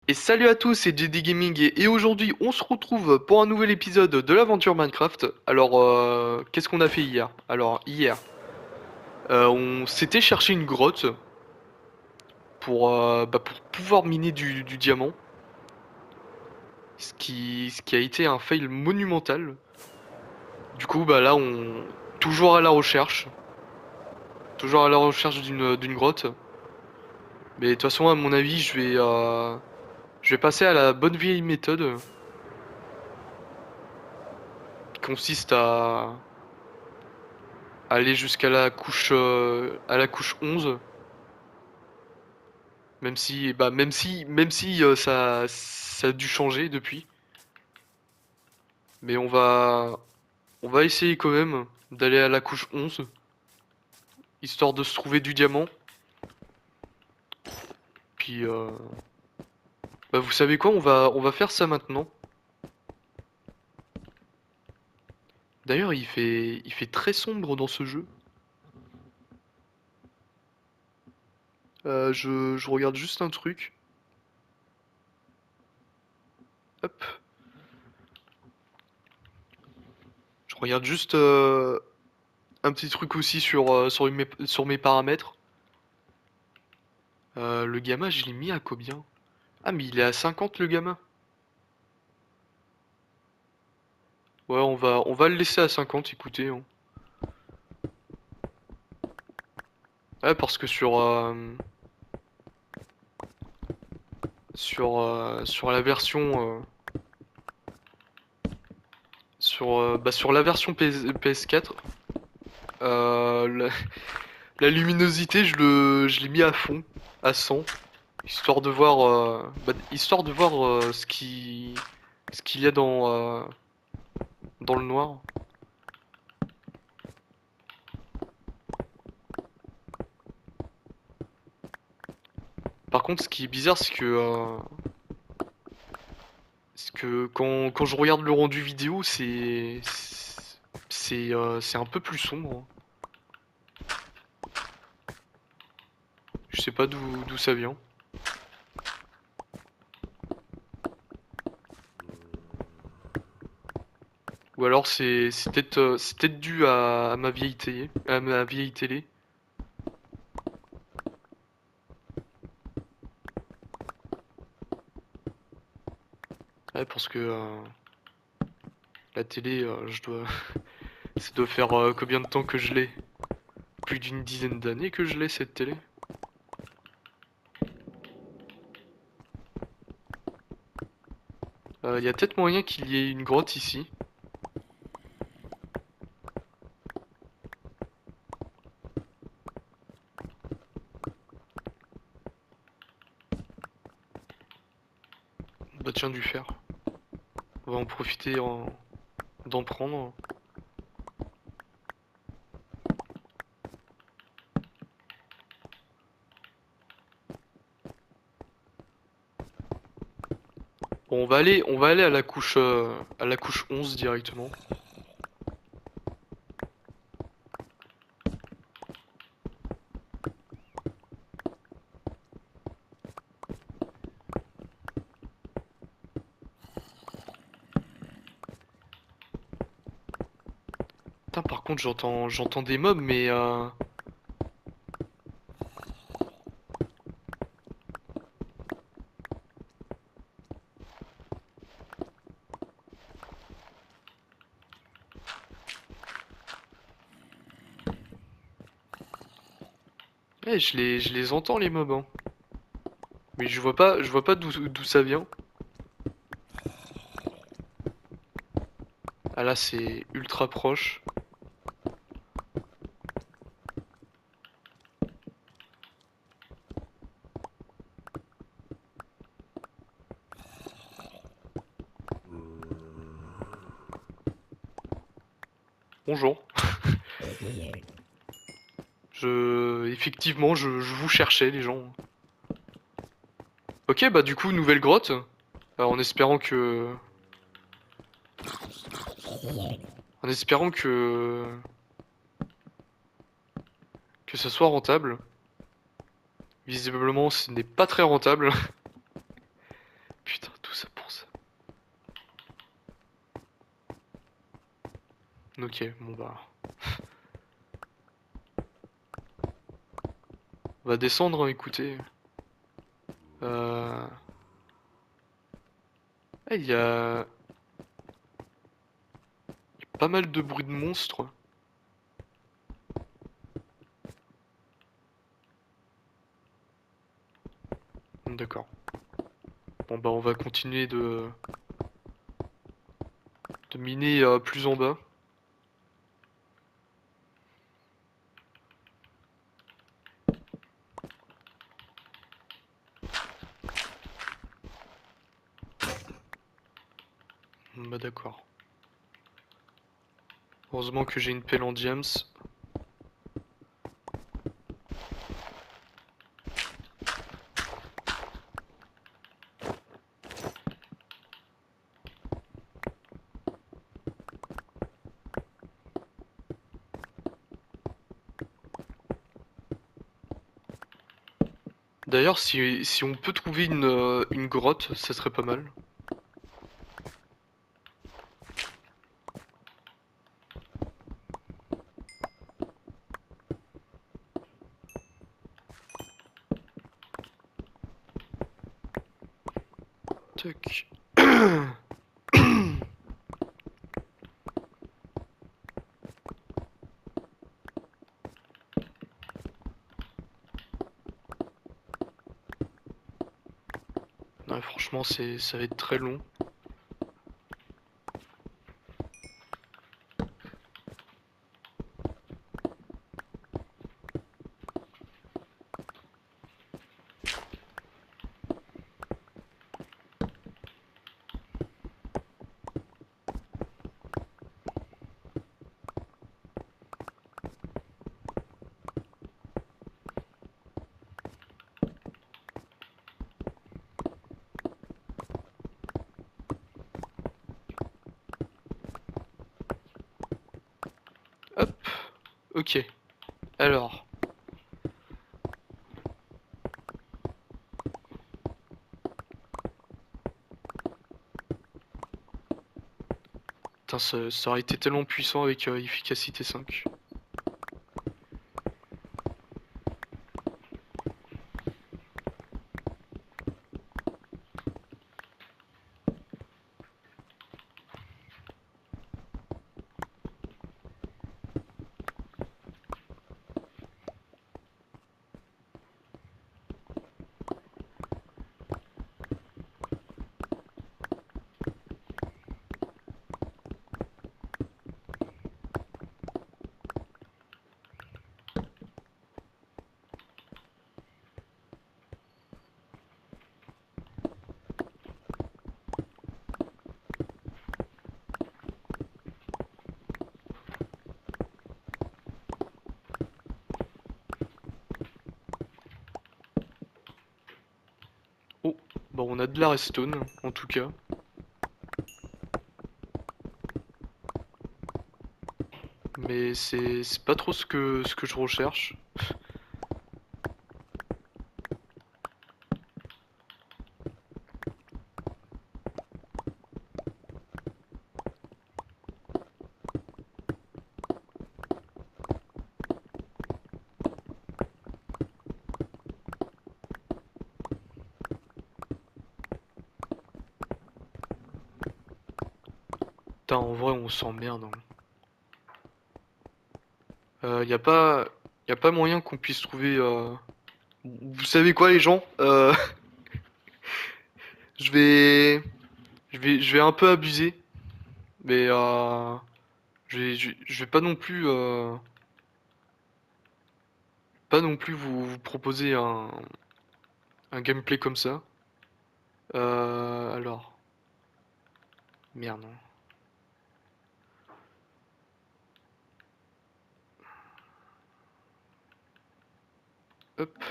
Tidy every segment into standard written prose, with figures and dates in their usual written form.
Et salut à tous, c'est JD Gaming et aujourd'hui on se retrouve pour un nouvel épisode de l'aventure Minecraft. Alors, qu'est-ce qu'on a fait hier? Alors, hier, on s'était cherché une grotte pour pouvoir miner du diamant, ce qui a été un fail monumental. Du coup, bah là, toujours à la recherche, toujours à la recherche d'une grotte. Mais de toute façon, à mon avis, je vais passer à la bonne vieille méthode qui consiste à aller jusqu'à la couche 11. Même si ça a dû changer depuis. Mais on va essayer quand même d'aller à la couche 11, histoire de se trouver du diamant. Puis, bah vous savez quoi, on va faire ça maintenant. D'ailleurs, il fait très sombre dans ce jeu. Je regarde juste un truc. Hop. Je regarde juste un petit truc aussi sur mes paramètres. Le gamma, je l'ai mis à combien? Ah, mais il est à 50 le gamma. Ouais, on va le laisser à 50, écoutez, hein. Ouais, parce que sur la version sur la version PS4, la, la luminosité, je l'ai mis à fond, à 100, histoire de voir ce qu'il y a dans le noir. Par contre, ce qui est bizarre, c'est que quand je regarde le rendu vidéo, c'est un peu plus sombre. Je sais pas d'où ça vient. Ou alors c'est peut-être dû à ma vieille télé. Ouais, parce que la télé, ça doit faire combien de temps que je l'ai? Plus d'une dizaine d'années que je l'ai cette télé. Il y a peut-être moyen qu'il y ait une grotte ici. Bah tiens, du fer. On va en profiter d'en prendre. Bon, on va aller à la couche 11 directement. Putain, par contre, j'entends des mobs, mais ouais, je les entends les mobs, hein. Mais je vois pas d'où ça vient. Ah là, c'est ultra proche. Bonjour. Effectivement, je vous cherchais, les gens. Ok, bah du coup, nouvelle grotte. En espérant que ça soit rentable. Visiblement, ce n'est pas très rentable. Ok, bon bah... On va descendre, hein, écoutez. Euh... Ah, il y a pas mal de bruit de monstres. D'accord. Bon bah on va continuer de miner plus en bas. Bah d'accord. Heureusement que j'ai une pelle en diams. D'ailleurs, si on peut trouver une grotte, ça serait pas mal. Tac. Ouais, franchement, ça va être très long. Hop. Ok. Alors. Putain, ça aurait été tellement puissant avec efficacité 5. Oh, bon, on a de la redstone, en tout cas. Mais c'est pas trop ce que je recherche. Putain, en vrai, on s'emmerde, hein. Y a pas moyen qu'on puisse trouver... Vous savez quoi, les gens? Je vais... je vais un peu abuser. Mais je vais pas non plus... pas non plus vous proposer un gameplay comme ça. Alors... Merde. Hop.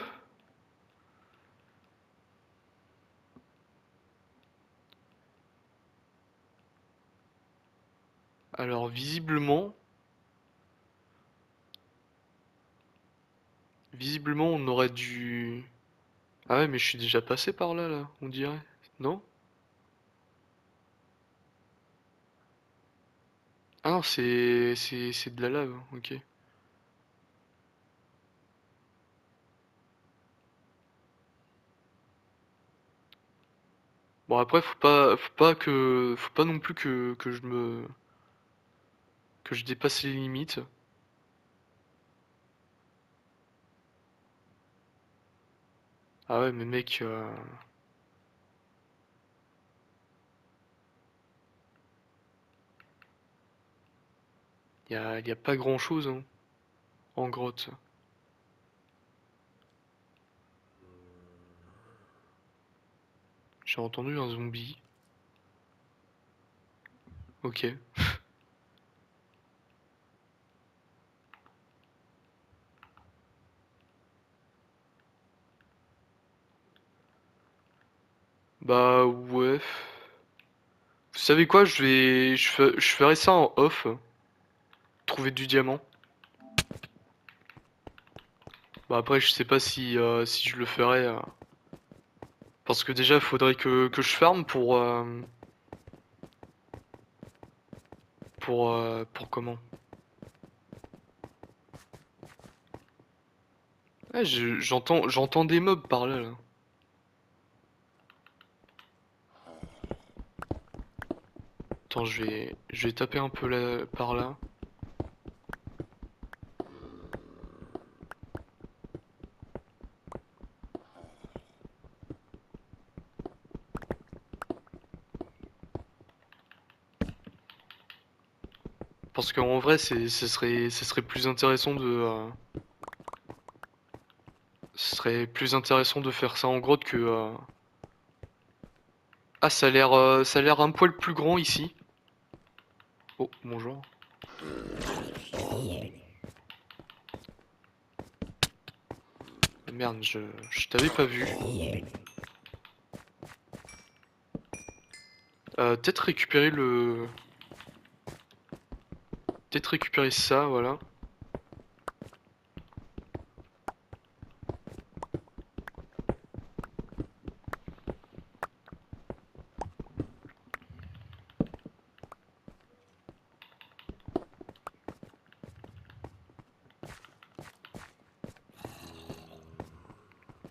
Alors, visiblement... Visiblement, on aurait dû... Ah ouais, mais je suis déjà passé par là, là, on dirait. Non? Ah non, c'est de la lave, ok. Bon après faut pas non plus que je dépasse les limites. Ah ouais mais mec y a pas grand chose hein, en grotte. J'ai entendu un zombie. Ok. Bah ouais. Vous savez quoi, je ferai ça en off. Trouver du diamant. Bah après je sais pas si je le ferai. Parce que déjà faudrait que je farme pour comment? Ouais, j'entends des mobs par là, là. Attends, je vais taper un peu là, par là. Parce qu'en vrai, ce serait plus intéressant ce serait plus intéressant de faire ça en grotte que. Ah, ça a l'air un poil plus grand ici. Oh, bonjour. Merde, je t'avais pas vu. Peut-être récupérer le. Peut-être récupérer ça, voilà.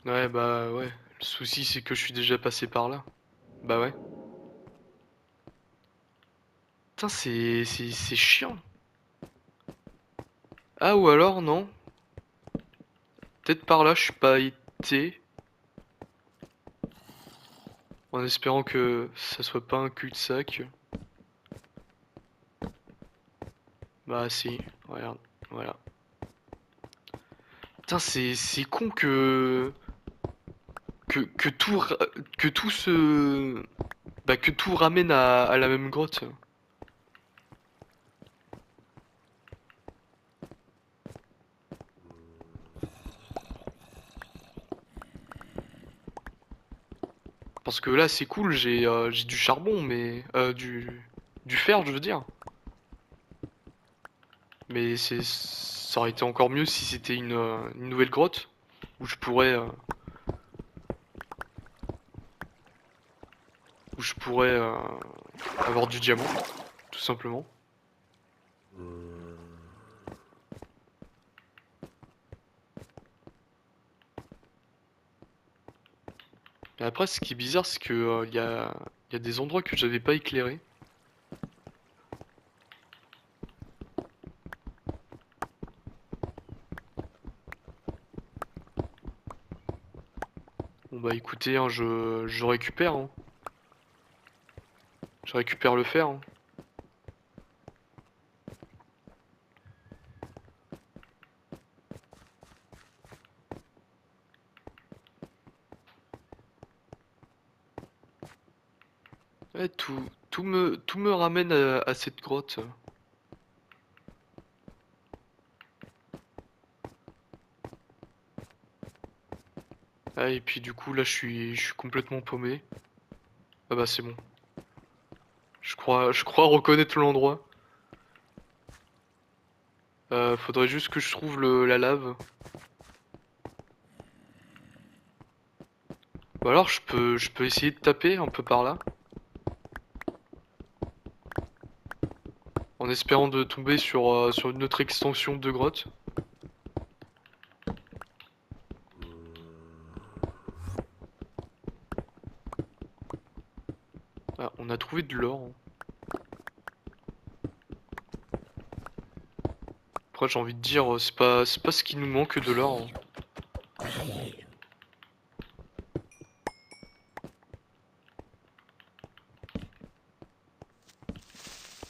Ouais, bah ouais. Le souci, c'est que je suis déjà passé par là. Bah ouais. Putain, c'est chiant. Ah, ou alors, non. Peut-être par là, je suis pas été. En espérant que ça soit pas un cul-de-sac. Bah si, regarde, voilà. Putain, c'est con que que tout se bah que tout ramène à la même grotte. Parce que là, c'est cool, j'ai du charbon, mais du fer, je veux dire. Mais ça aurait été encore mieux si c'était une nouvelle grotte où je pourrais avoir du diamant, tout simplement. Et après, ce qui est bizarre, c'est que y a des endroits que j'avais pas éclairés. Bon bah écoutez, hein, je récupère, hein. Je récupère le fer, hein. Ouais, tout me ramène à cette grotte. Ah, et puis du coup, là, je suis complètement paumé. Ah bah c'est bon. Je crois reconnaître l'endroit. Faudrait juste que je trouve la lave. Ou alors je peux essayer de taper un peu par là. En en espérant de tomber sur une autre extension de grotte. Ah, on a trouvé de l'or. Après, j'ai envie de dire, c'est pas ce qui nous manque de l'or.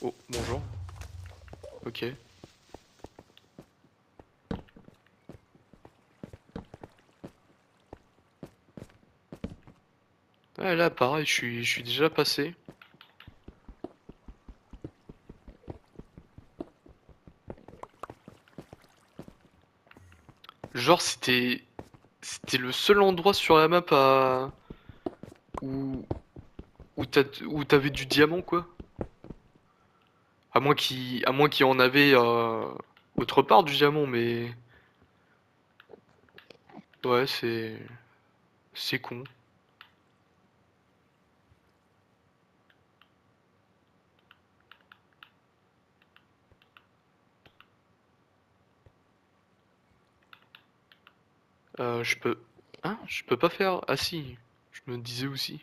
Oh, bonjour. Ok. Ah, là, pareil, je suis déjà passé. Genre, c'était le seul endroit sur la map où, où t'avais du diamant, quoi. À moins qu'il y en avait autre part du diamant, mais ouais, c'est con. Je peux, hein, je peux pas faire. Ah si, je me disais aussi.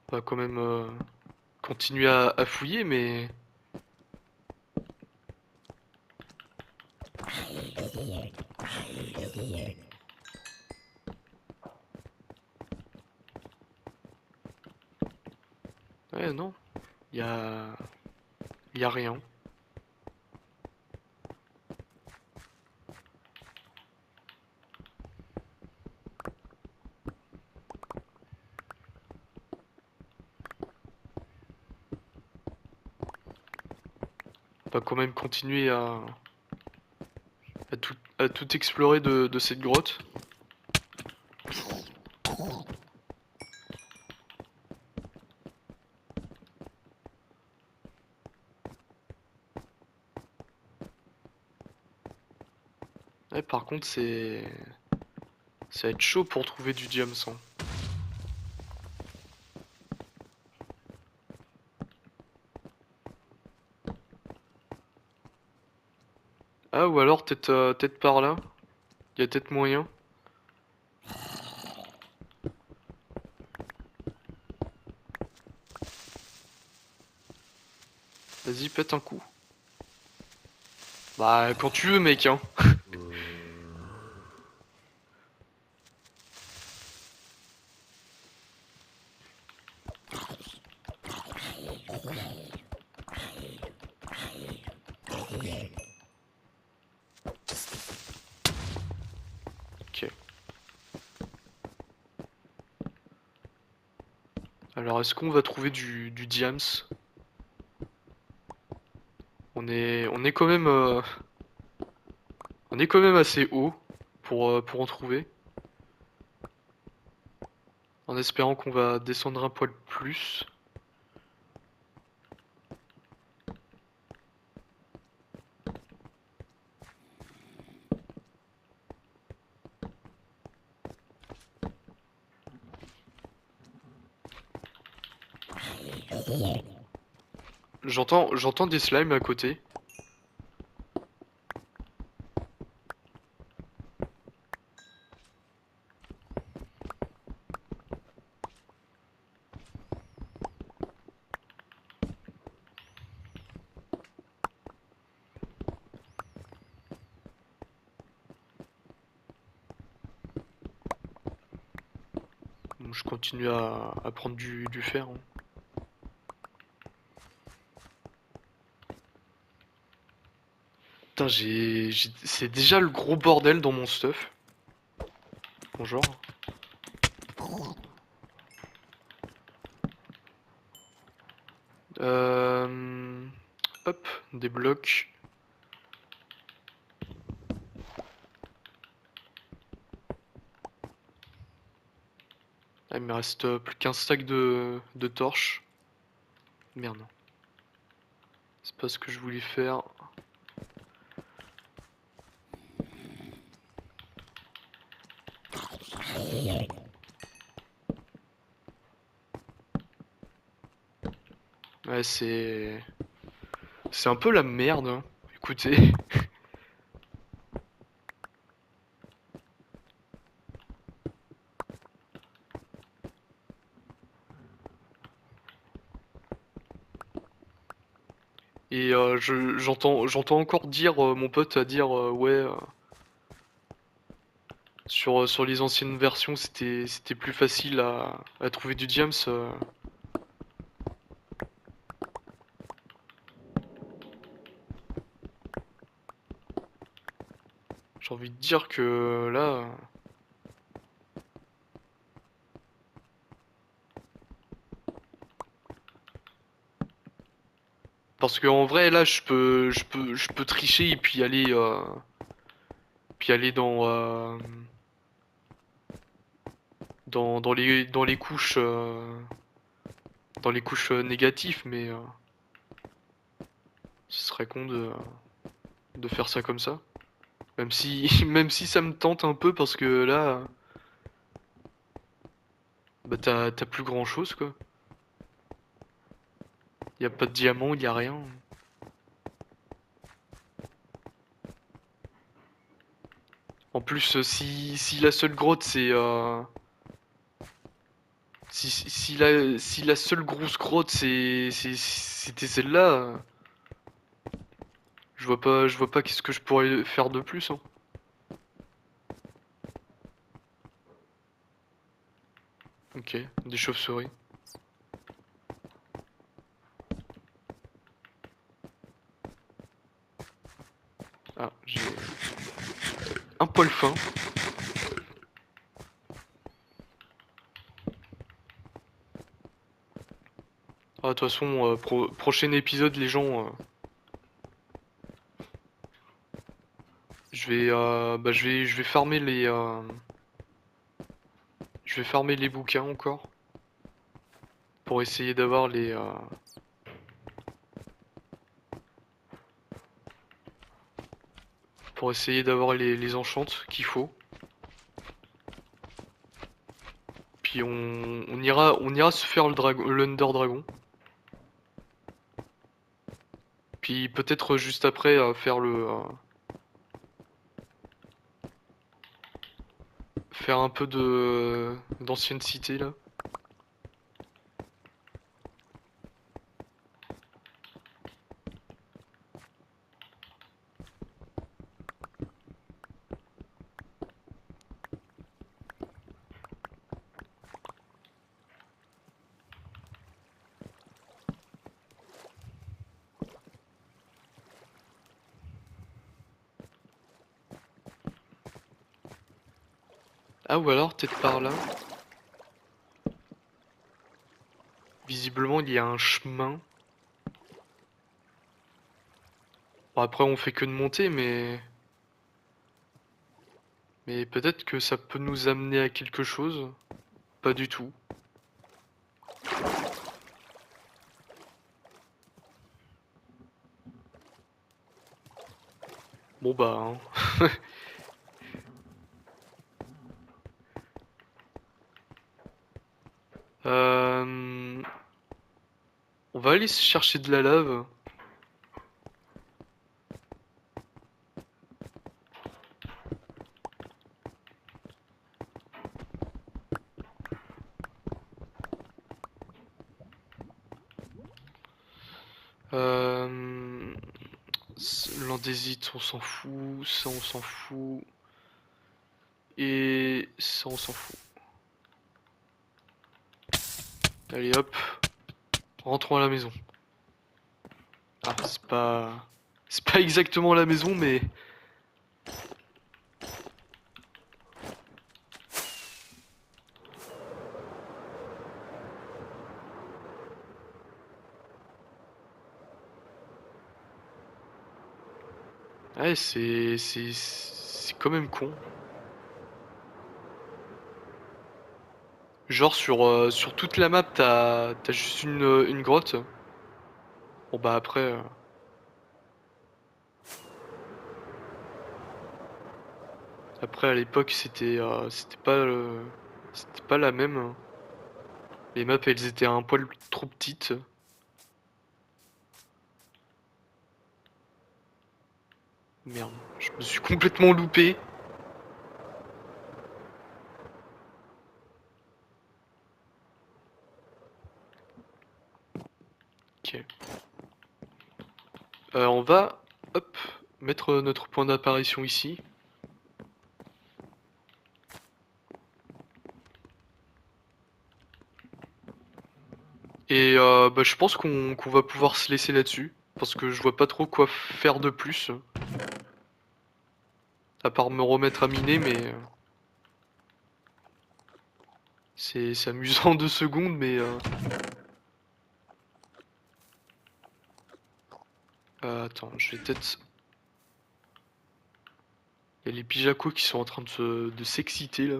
On va quand même continuer à fouiller, mais ouais, non, y a, y a rien. On va quand même continuer à tout explorer de cette grotte. Ouais, par contre, ça va être chaud pour trouver du diamant. Ah, ou alors peut-être par là. Y a peut-être moyen. Vas-y, pète un coup. Bah, quand tu veux, mec, hein. Ok. Alors, est-ce qu'on va trouver du diams? On est quand même, on est quand même assez haut pour en trouver. En espérant qu'on va descendre un poil plus. J'entends des slimes à côté. Bon, je continue à prendre du fer, hein. Putain, c'est déjà le gros bordel dans mon stuff. Bonjour. Euh... Hop, des blocs. Ah, il me reste plus qu'un stack de torches. Merde. C'est pas ce que je voulais faire. Ouais, c'est... C'est un peu la merde, hein. Écoutez. Et j'entends encore dire, mon pote à dire, ouais, sur les anciennes versions, c'était plus facile à trouver du diams. J'ai envie de dire que là... Parce qu'en vrai, là, je peux tricher et puis aller dans les couches négatives, mais ce serait con de faire ça comme ça. Même si, même si ça me tente un peu parce que là, bah t'as plus grand chose quoi. Y a pas de diamant, y a rien. En plus, si la seule grotte c'est si la seule grosse grotte c'était celle-là, je vois pas qu'est-ce que je pourrais faire de plus, hein. Ok, des chauves-souris. Ah, j'ai un poil fin. Ah, de toute façon, prochain épisode, les gens, je vais farmer les bouquins encore pour essayer d'avoir les enchantes qu'il faut. Puis on ira se faire l'Under Dragon. Puis peut-être juste après faire un peu d'ancienne cité là. Ah ou alors peut-être par là. Visiblement il y a un chemin. Bon, après on fait que de monter mais peut-être que ça peut nous amener à quelque chose. Pas du tout. Bon bah hein. Euh, on va aller chercher de la lave. Euh, L'andésite, on s'en fout. Ça, on s'en fout. Et ça, on s'en fout. Allez hop, rentrons à la maison. Ah, c'est pas exactement la maison, mais ouais, c'est quand même con. Genre sur toute la map, t'as juste une grotte. Bon bah après. Après, à l'époque, c'était pas la même. Les maps, elles étaient un poil trop petites. Merde, je me suis complètement loupé. Ok. On va, hop, mettre notre point d'apparition ici. Et bah, je pense qu'on va pouvoir se laisser là-dessus. Parce que je vois pas trop quoi faire de plus. À part me remettre à miner, mais c'est amusant 2 secondes, mais attends, je vais peut-être. Il y a les Pijaco qui sont en train de s'exciter là.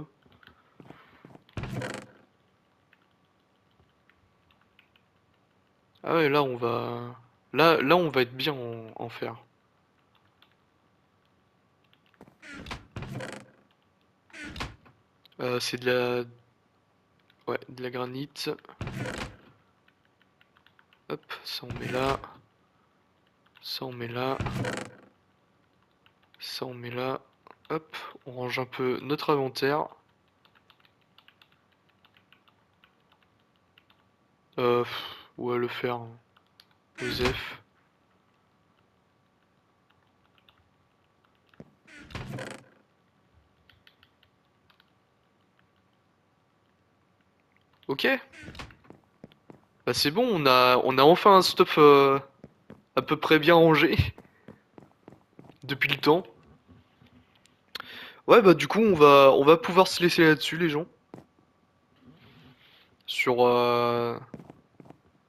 Ah ouais, là on va. Là on va être bien en fer. C'est de la. Ouais, de la granite. Hop, ça on met là. Ça on met là. Ça on met là. Hop, on range un peu notre inventaire. Ouais, le fer. Hein. Osef. Ok. Bah c'est bon, on a enfin un stuff à peu près bien rangé depuis le temps. Ouais, bah du coup, on va pouvoir se laisser là-dessus, les gens. Sur,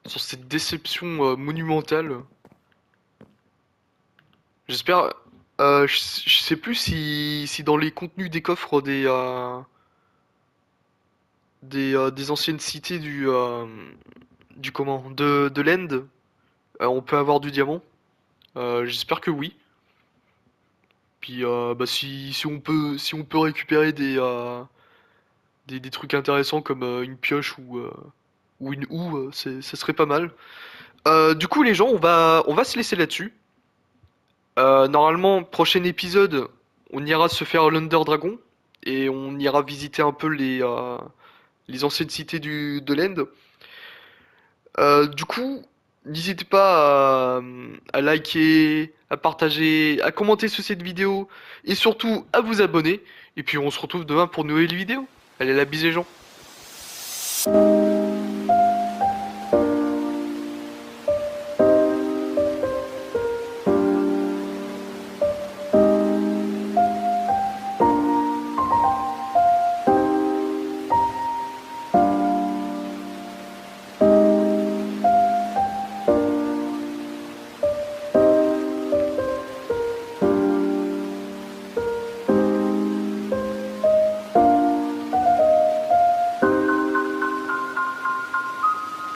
sur cette déception monumentale. J'espère. Je sais plus si dans les contenus des coffres des anciennes cités du comment de l'End, on peut avoir du diamant. J'espère que oui. Puis bah si on peut récupérer des trucs intéressants comme une pioche ou une houe, ça serait pas mal. Du coup les gens, on va se laisser là-dessus. Normalement, prochain épisode, on ira se faire l'Under Dragon et on ira visiter un peu les anciennes cités de l'End. Du coup, n'hésitez pas à liker, à partager, à commenter sur cette vidéo et surtout à vous abonner. Et puis on se retrouve demain pour une nouvelle vidéo. Allez, la bise les gens.